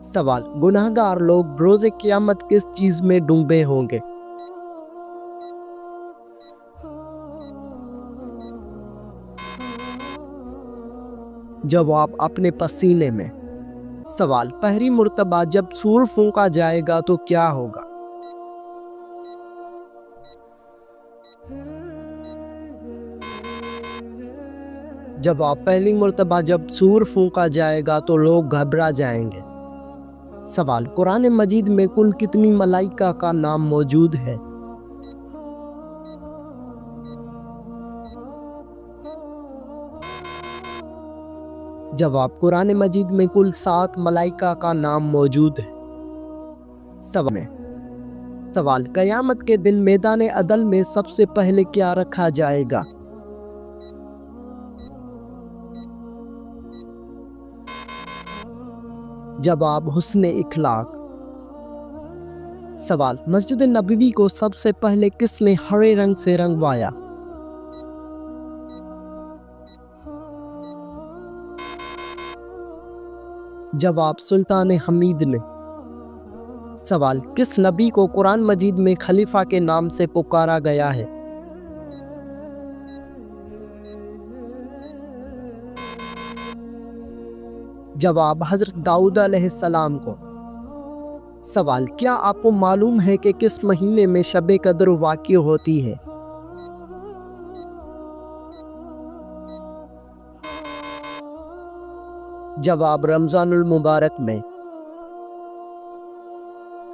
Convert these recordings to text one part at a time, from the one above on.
سوال: گناہگار لوگ روز قیامت کس چیز میں ڈوبے ہوں گے؟ جواب: اپنے پسینے میں۔ سوال: پہلی مرتبہ جب سور پھونکا جائے گا تو کیا ہوگا؟ جواب: پہلی مرتبہ جب سور پھونکا جائے گا تو لوگ گھبرا جائیں گے۔ سوال: قرآن مجید میں کل کتنی ملائکہ کا نام موجود ہے؟ جواب: قرآن مجید میں کل 7 ملائکہ کا نام موجود ہے۔ سوال: قیامت کے دن میدان عدل میں سب سے پہلے کیا رکھا جائے گا؟ جواب: حسن اخلاق۔ سوال: مسجد نبوی کو سب سے پہلے کس نے ہرے رنگ سے رنگوایا؟ جواب: سلطان حمید نے۔ سوال: کس نبی کو قرآن مجید میں خلیفہ کے نام سے پکارا گیا ہے؟ جواب: حضرت داؤد علیہ السلام کو۔ سوال: کیا آپ کو معلوم ہے کہ کس مہینے میں شب قدر واقع ہوتی ہے؟ جواب: رمضان المبارک میں۔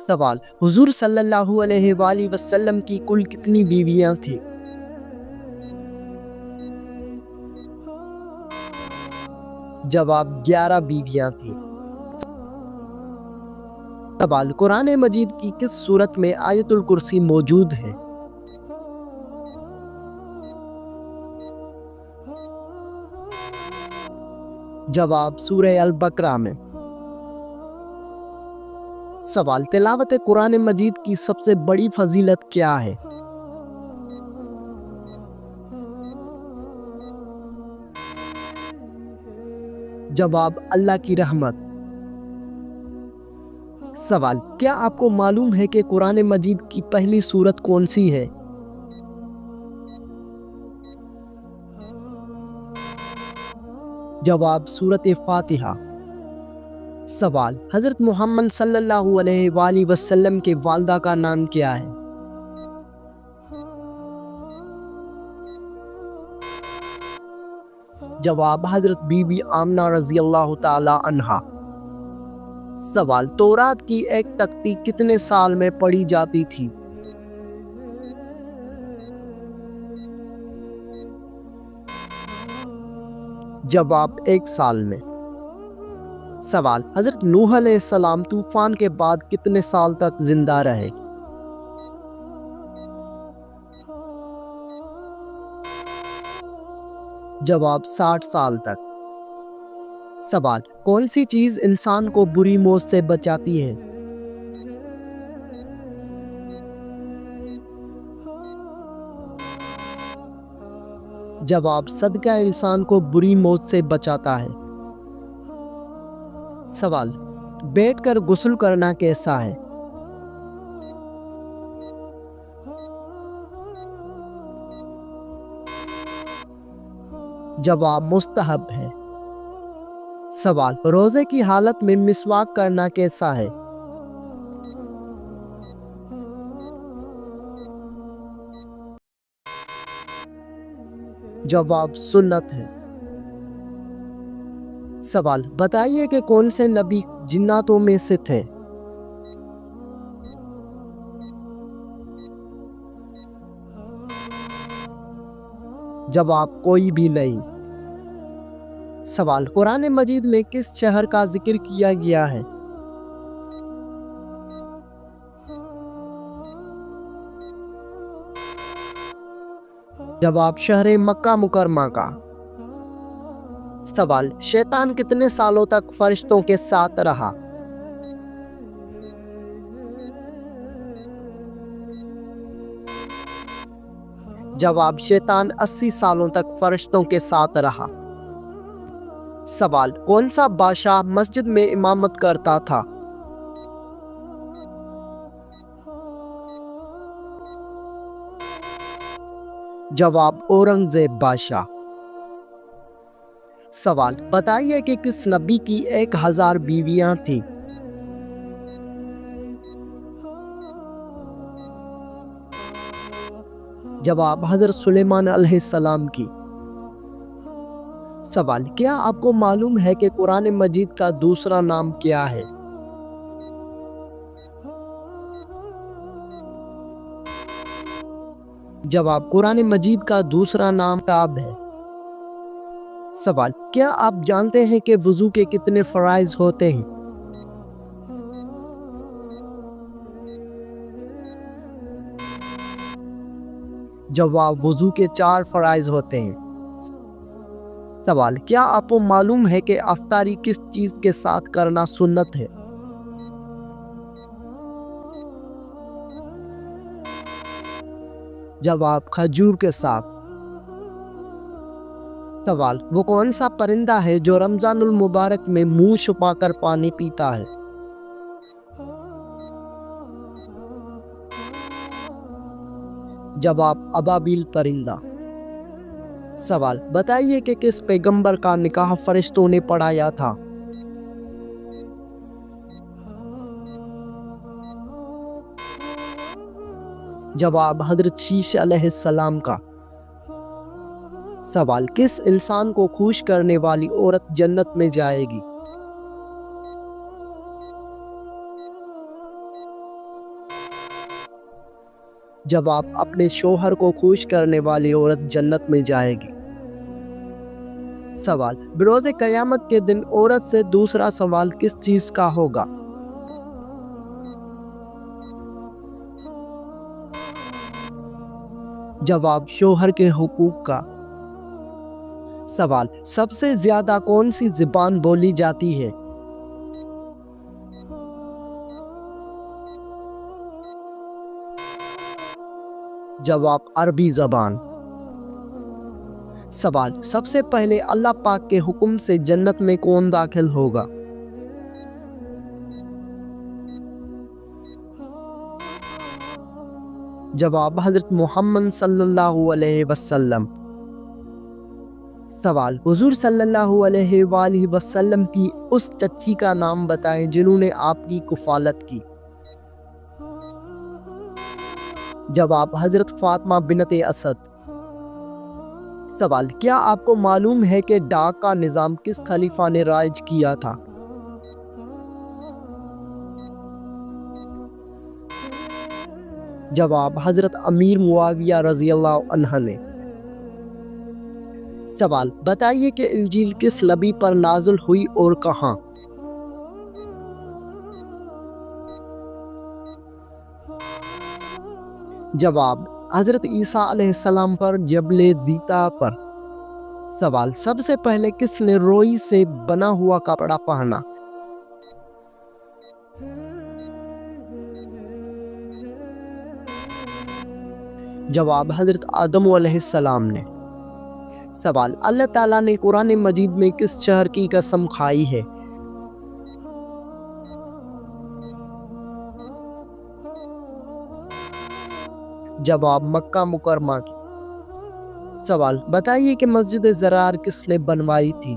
سوال: حضور صلی اللہ علیہ وآلہ وسلم کی کل کتنی بیویاں تھیں؟ جواب: 11 بیویاں تھیں۔ سوال: قرآن مجید کی کس سورت میں آیت الکرسی موجود ہے؟ جواب: سورہ البقرہ میں۔ سوال: تلاوت قرآن مجید کی سب سے بڑی فضیلت کیا ہے؟ جواب: اللہ کی رحمت۔ سوال: کیا آپ کو معلوم ہے کہ قرآن مجید کی پہلی سورت کون سی ہے؟ جواب: سورۃ فاتحہ۔ سوال: حضرت محمد صلی اللہ علیہ وآلہ وسلم کے والدہ کا نام کیا ہے؟ جواب: حضرت بی بی آمنہ رضی اللہ تعالی عنہا۔ سوال: تورات کی ایک تختی کتنے سال میں پڑھی جاتی تھی؟ جواب: 1 سال میں۔ سوال: حضرت نوح علیہ السلام طوفان کے بعد کتنے سال تک زندہ رہے؟ جواب: 60 سال تک۔ سوال: کون سی چیز انسان کو بری موت سے بچاتی ہے؟ جواب: صدقہ انسان کو بری موت سے بچاتا ہے۔ سوال: بیٹھ کر غسل کرنا کیسا ہے؟ جواب: مستحب ہے۔ سوال: روزے کی حالت میں مسواک کرنا کیسا ہے؟ جواب: سنت ہے۔ سوال: بتائیے کہ کون سے نبی جناتوں میں سے تھے؟ جواب: کوئی بھی نہیں۔ سوال: قرآن مجید میں کس شہر کا ذکر کیا گیا ہے؟ جواب: شہر مکہ مکرمہ کا۔ سوال: شیطان کتنے سالوں تک فرشتوں کے ساتھ رہا؟ جواب: شیطان 80 سالوں تک فرشتوں کے ساتھ رہا۔ سوال: کون سا بادشاہ مسجد میں امامت کرتا تھا؟ جواب اورنگزیب بادشاہ۔ سوال بتائیے کہ کس نبی کی 1000 بیویاں تھیں؟ جواب حضرت سلیمان علیہ السلام کی۔ سوال کیا آپ کو معلوم ہے کہ قرآن مجید کا دوسرا نام کیا ہے؟ جواب قرآن مجید کا دوسرا نام کتاب ہے۔ سوال کیا آپ جانتے ہیں کہ وضو کے کتنے فرائض ہوتے ہیں؟ جواب وضو کے 4 فرائض ہوتے ہیں۔ سوال کیا آپ کو معلوم ہے کہ افطاری کس چیز کے ساتھ کرنا سنت ہے؟ جواب کھجور کے ساتھ۔ سوال وہ کون سا پرندہ ہے جو رمضان المبارک میں منہ چھپا کر پانی پیتا ہے؟ جواب ابابیل پرندہ۔ سوال بتائیے کہ کس پیغمبر کا نکاح فرشتوں نے پڑھایا تھا؟ جواب حضرت شیش علیہ السلام کا۔ سوال کس انسان کو خوش کرنے والی عورت جنت میں جائے گی؟ جواب اپنے شوہر کو خوش کرنے والی عورت جنت میں جائے گی۔ سوال بروز قیامت کے دن عورت سے دوسرا سوال کس چیز کا ہوگا؟ جواب شوہر کے حقوق کا۔ سوال سب سے زیادہ کون سی زبان بولی جاتی ہے؟ جواب عربی زبان۔ سوال سب سے پہلے اللہ پاک کے حکم سے جنت میں کون داخل ہوگا؟ جواب حضرت محمد صلی اللہ علیہ وسلم۔ سوال حضور صلی اللہ علیہ وآلہ وسلم کی اس چچی کا نام بتائیں جنہوں نے آپ کی کفالت کی۔ جواب حضرت فاطمہ بنت اسد۔ سوال کیا آپ کو معلوم ہے کہ ڈاک کا نظام کس خلیفہ نے رائج کیا تھا؟ جواب حضرت امیر معاویہ رضی اللہ عنہ نے۔ سوال بتائیے کہ انجیل کس نبی پر نازل ہوئی اور کہاں؟ جواب حضرت عیسیٰ علیہ السلام پر جبل دیتا پر۔ سوال سب سے پہلے کس نے روئی سے بنا ہوا کپڑا پہنا؟ جواب حضرت آدم علیہ السلام نے۔ سوال اللہ تعالیٰ نے قرآن مجید میں کس شہر کی قسم کھائی ہے؟ جواب مکہ مکرمہ کی۔ سوال بتائیے کہ مسجد زرار کس نے بنوائی تھی؟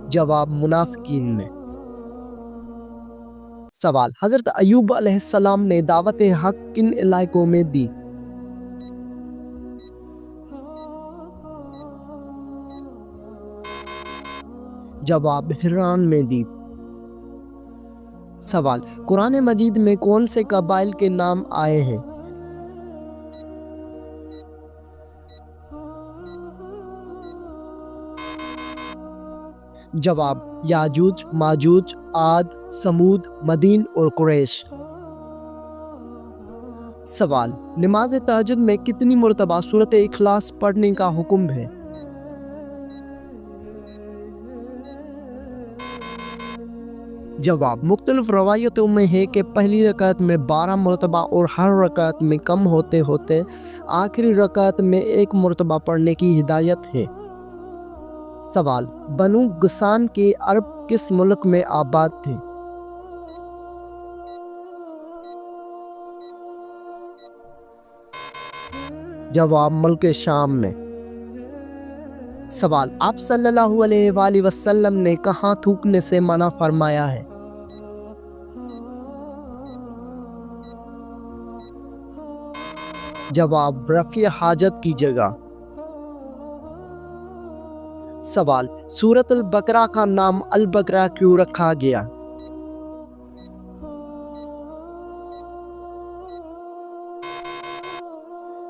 جواب منافقین نے۔ سوال حضرت ایوب علیہ السلام نے دعوت حق کن علاقوں میں دی؟ جواب حران میں دی۔ سوال قرآن مجید میں کون سے قبائل کے نام آئے ہیں؟ جواب یاجوج، ماجوج، عاد، سمود، مدین اور قریش۔ سوال نماز تہجد میں کتنی مرتبہ سورۃ اخلاص پڑھنے کا حکم ہے؟ جواب مختلف روایتوں میں ہے کہ پہلی رکعت میں 12 مرتبہ اور ہر رکعت میں کم ہوتے ہوتے آخری رکعت میں 1 مرتبہ پڑھنے کی ہدایت ہے۔ سوال بنو غسان کے عرب کس ملک میں آباد تھے؟ جواب ملک شام میں۔ سوال آپ صلی اللہ علیہ وآلہ وسلم نے کہاں تھوکنے سے منع فرمایا ہے؟ جواب رفع حاجت کی جگہ۔ سوال سورۃ البقرہ کا نام البقرہ کیوں رکھا گیا؟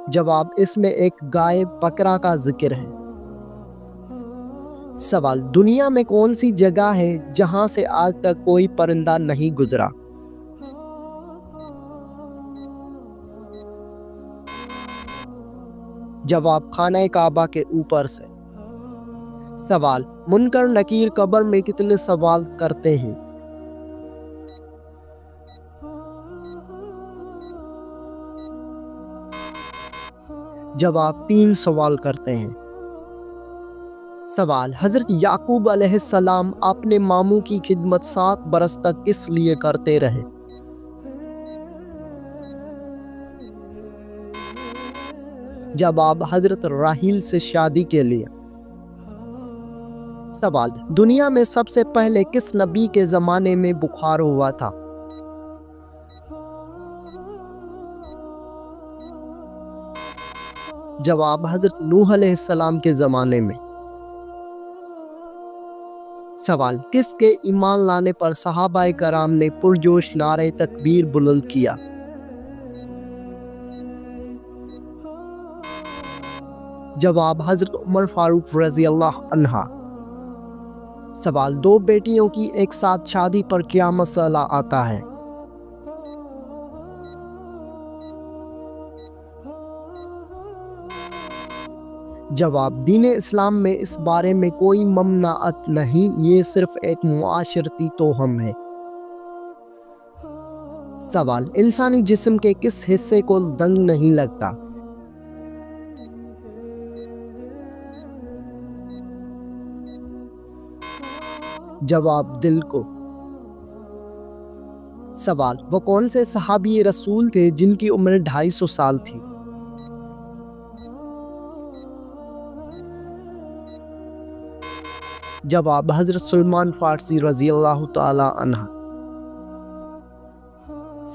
جواب اس میں ایک گائے بکرا کا ذکر ہے۔ سوال دنیا میں کون سی جگہ ہے جہاں سے آج تک کوئی پرندہ نہیں گزرا؟ جواب خانہ کعبہ کے اوپر سے۔ سوال منکر نکیر قبر میں کتنے سوال کرتے ہیں؟ جواب 3 سوال کرتے ہیں۔ سوال حضرت یعقوب علیہ السلام اپنے ماموں کی خدمت 7 برس تک کس لیے کرتے رہے؟ جواب حضرت راحیل سے شادی کے لیے۔ سوال دنیا میں سب سے پہلے کس نبی کے زمانے میں بخار ہوا تھا؟ جواب حضرت نوح علیہ السلام کے زمانے میں۔ سوال کس کے ایمان لانے پر صحابہ کرام نے پرجوش نعرہ تکبیر بلند کیا؟ جواب حضرت عمر فاروق رضی اللہ عنہ۔ سوال 2 بیٹیوں کی ایک ساتھ شادی پر کیا مسئلہ آتا ہے؟ جواب دین اسلام میں اس بارے میں کوئی ممنوعات نہیں، یہ صرف ایک معاشرتی توہم ہے۔ سوال انسانی جسم کے کس حصے کو زنگ نہیں لگتا؟ جواب دل کو۔ سوال وہ کون سے صحابی رسول تھے جن کی عمر 250 سال تھی؟ جواب حضرت سلمان فارسی رضی اللہ تعالی عنہ۔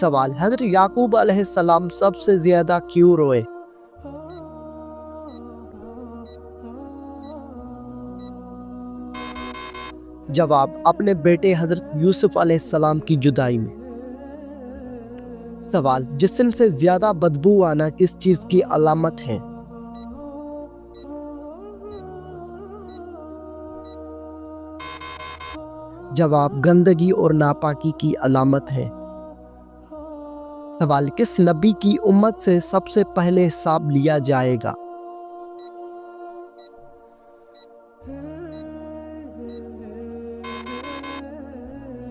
سوال حضرت یعقوب علیہ السلام سب سے زیادہ کیوں روئے؟ جواب اپنے بیٹے حضرت یوسف علیہ السلام کی جدائی میں۔ سوال جسم سے زیادہ بدبو آنا کس چیز کی علامت ہے؟ جواب گندگی اور ناپاکی کی علامت ہے۔ سوال کس نبی کی امت سے سب سے پہلے حساب لیا جائے گا؟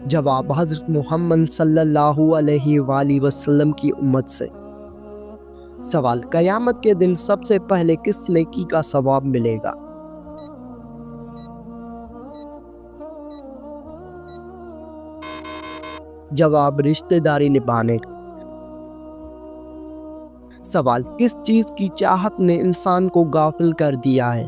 جواب حضرت محمد صلی اللہ علیہ وآلہ وسلم کی امت سے۔ سوال قیامت کے دن سب سے پہلے کس نیکی کا ثواب ملے گا؟ جواب رشتہ داری نبھانے کا۔ سوال کس چیز کی چاہت نے انسان کو غافل کر دیا ہے؟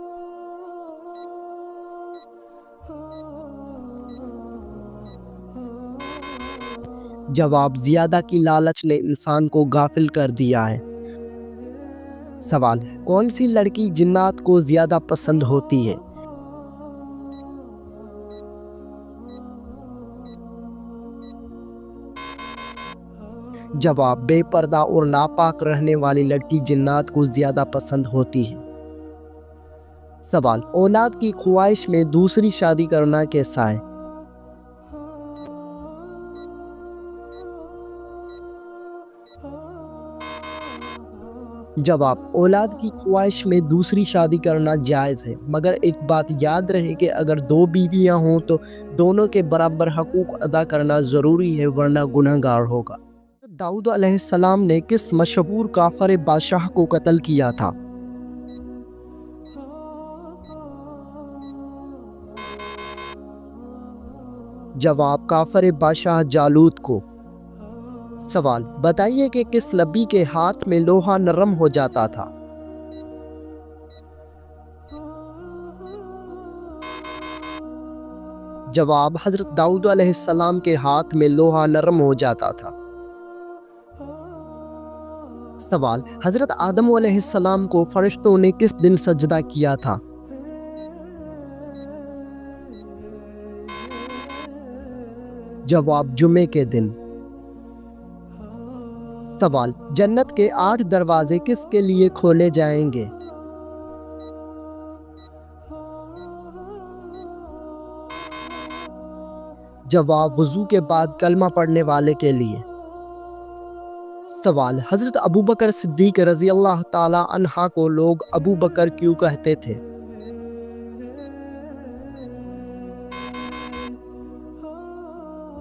جواب زیادہ کی لالچ نے انسان کو غافل کر دیا ہے۔ سوال کون سی لڑکی جنات کو زیادہ پسند ہوتی ہے؟ جواب بے پردہ اور ناپاک رہنے والی لڑکی جنات کو زیادہ پسند ہوتی ہے۔ سوال اولاد کی خواہش میں دوسری شادی کرنا کیسا ہے؟ جواب اولاد کی خواہش میں دوسری شادی کرنا جائز ہے، مگر ایک بات یاد رہے کہ اگر 2 بیویاں ہوں تو دونوں کے برابر حقوق ادا کرنا ضروری ہے، ورنہ گناہ گار ہوگا۔ داؤد علیہ السلام نے کس مشہور کافر بادشاہ کو قتل کیا تھا؟ جواب کافر بادشاہ جالوت کو۔ سوال بتائیے کہ کس نبی کے ہاتھ میں لوہا نرم ہو جاتا تھا؟ جواب: حضرت داؤد علیہ السلام کے ہاتھ میں لوہا نرم ہو جاتا تھا۔ سوال: حضرت آدم علیہ السلام کو فرشتوں نے کس دن سجدہ کیا تھا؟ جواب: جمعے کے دن۔ سوال: جنت کے 8 دروازے کس کے لیے کھولے جائیں گے؟ جواب: وضو کے بعد کلمہ پڑھنے والے کے لیے۔ سوال: حضرت ابوبکر صدیق رضی اللہ تعالی عنہ کو لوگ ابو بکر کیوں کہتے تھے؟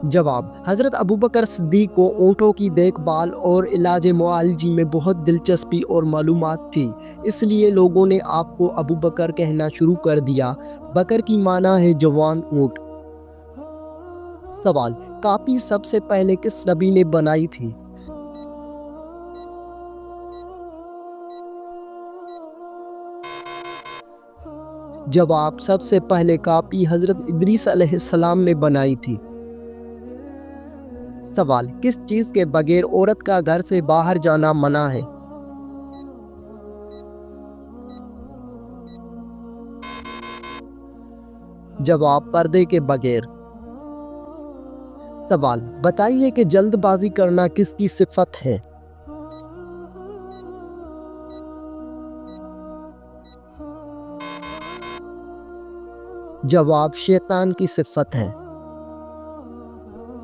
جواب: حضرت ابوبکر صدیق کو اونٹوں کی دیکھ بھال اور علاج معالجی میں بہت دلچسپی اور معلومات تھی، اس لیے لوگوں نے آپ کو ابو بکر کہنا شروع کر دیا۔ بکر کی معنی ہے جوان اونٹ۔ سوال: کاپی سب سے پہلے کس نبی نے بنائی تھی؟ جواب: سب سے پہلے کاپی حضرت ادریس علیہ السلام نے بنائی تھی۔ سوال: کس چیز کے بغیر عورت کا گھر سے باہر جانا منع ہے؟ جواب: پردے کے بغیر۔ سوال: بتائیے کہ جلد بازی کرنا کس کی صفت ہے؟ جواب: شیطان کی صفت ہے۔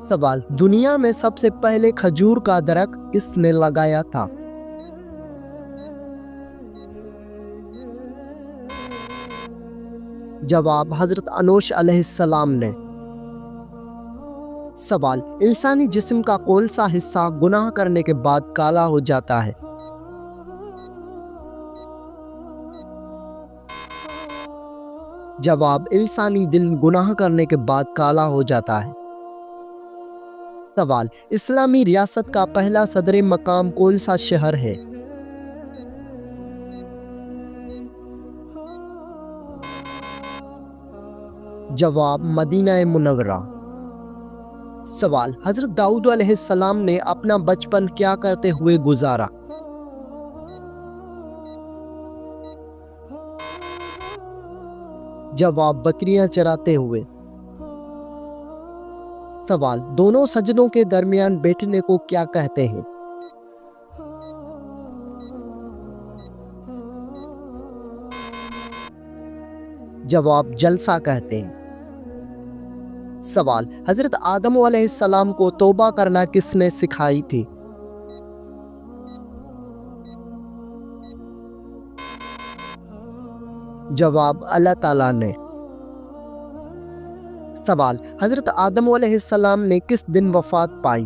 سوال: دنیا میں سب سے پہلے کھجور کا درخت کس نے لگایا تھا؟ جواب: حضرت انوش علیہ السلام نے۔ سوال: انسانی جسم کا کون سا حصہ گناہ کرنے کے بعد کالا ہو جاتا ہے؟ جواب: انسانی دل گناہ کرنے کے بعد کالا ہو جاتا ہے۔ سوال: اسلامی ریاست کا پہلا صدر مقام کون سا شہر ہے؟ جواب: مدینہ منورہ۔ سوال: حضرت داؤد علیہ السلام نے اپنا بچپن کیا کرتے ہوئے گزارا؟ جواب: بکریاں چراتے ہوئے۔ سوال: دونوں سجدوں کے درمیان بیٹھنے کو کیا کہتے ہیں؟ جواب: جلسہ کہتے ہیں۔ سوال: حضرت آدم علیہ السلام کو توبہ کرنا کس نے سکھائی تھی؟ جواب: اللہ تعالیٰ نے۔ سوال: حضرت آدم علیہ السلام نے کس دن وفات پائی؟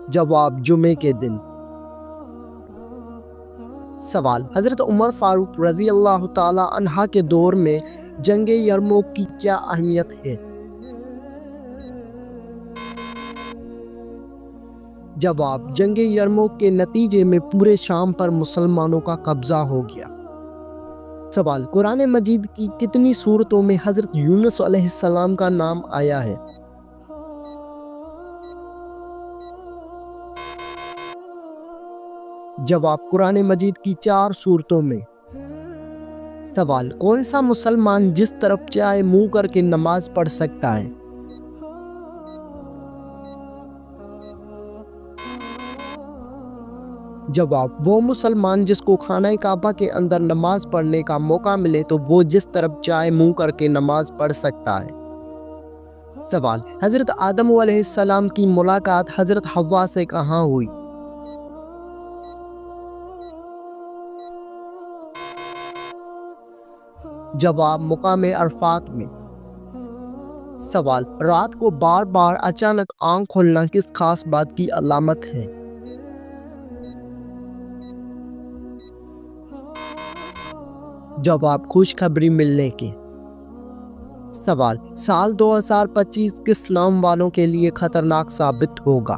جواب: جمعے کے دن۔ سوال: حضرت عمر فاروق رضی اللہ تعالی عنہ کے دور میں جنگ یرموک کی کیا اہمیت ہے؟ جواب: جنگ یرموک کے نتیجے میں پورے شام پر مسلمانوں کا قبضہ ہو گیا۔ سوال: قرآن مجید کی کتنی سورتوں میں حضرت یونس علیہ السلام کا نام آیا ہے؟ جواب: قرآن مجید کی 4 سورتوں میں۔ سوال: کون سا مسلمان جس طرف چاہے منہ کر کے نماز پڑھ سکتا ہے؟ جواب: وہ مسلمان جس کو خانہ کعبہ کے اندر نماز پڑھنے کا موقع ملے تو وہ جس طرف چاہے منہ کر کے نماز پڑھ سکتا ہے۔ سوال: حضرت آدم علیہ السلام کی ملاقات حضرت حوا سے کہاں ہوئی؟ جواب: مقام عرفات میں۔ سوال: رات کو بار بار اچانک آنکھ کھولنا کس خاص بات کی علامت ہے؟ جواب: خوشخبری ملنے کی۔ سوال: سال 2025 کس نام والوں کے لیے خطرناک ثابت ہوگا؟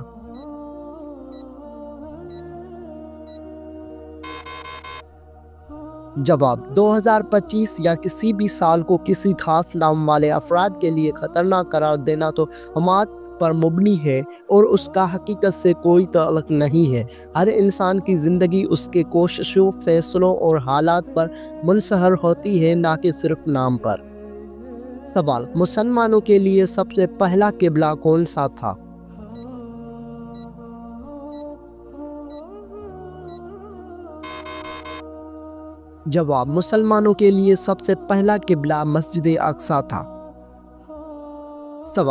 جواب 2025 یا کسی بھی سال کو کسی خاص نام والے افراد کے لیے خطرناک قرار دینا تو حماقت پر مبنی ہے اور اس کا حقیقت سے کوئی تعلق نہیں ہے۔ ہر انسان کی زندگی اس کے کوششوں، فیصلوں اور حالات پر منحصر ہوتی ہے، نہ کہ صرف نام پر۔ سوال: مسلمانوں کے لیے سب سے پہلا قبلہ کون سا تھا؟ جواب: مسلمانوں کے لیے سب سے پہلا قبلہ مسجد اقصی تھا۔